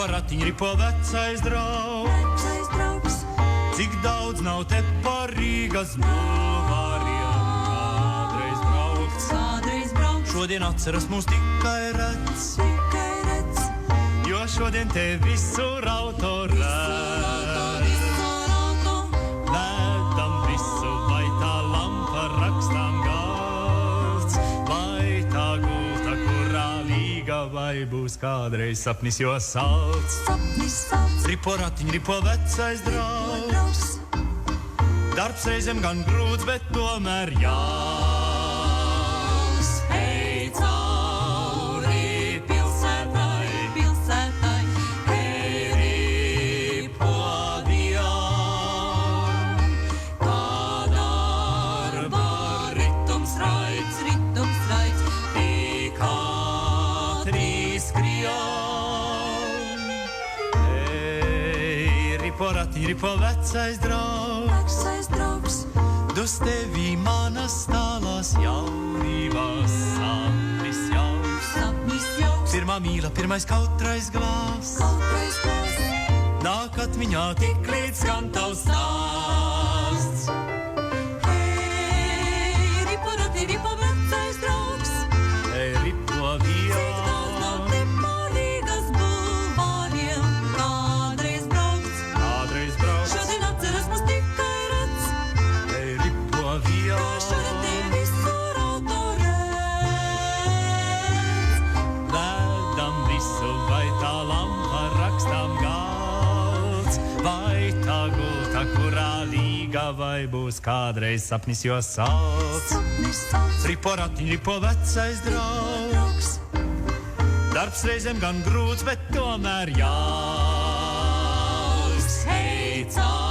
Ripo ratiņ, ripo vecais draugs. Cik daudz nav te par Rīgas bulvāriem kādreiz braukt. Šodien atceras mūs tikai redz, jo šodien te visur auto redz. Ledam visu, vai tā lampa rakstām galds, vai tā gulta, kurā Līga, vai būs kādreiz sapnis, jo salds. Ripo ratiņ, ripo vecais draugs. Darbs reizēm gan grūts, bet tomēr jāks. Hei, cauri pilsētai, hei, ripodijām. Kā darba ritums raids, tik ātri skrien. Hei, ripo ratiņ, ripo vecais draugs. Dus tevī manas tālās jaunībās sapnis jauks. Pirmā mīla, pirmais kautrais glāzs. Nāk atmiņā tik līdz skan tavs stāsts. Hei, ripo rati, ripo vecais draugs. Hei, ripo vijā. Cik daudz nav te par Rīgas bulvāriem kādreiz braukts. Šodien atceras mūs tikai redz. Vijā. Šodien te visur auto redz. Ledam visu, vai tā lampa rakstām galds, vai tā gulta, kurā Līga, vai būs kādreiz sapnis, jo salds. Ripo ratiņ, ripo vecais draugs. Darbs reizēm gan grūts, bet tomēr jāks. Hei, cauri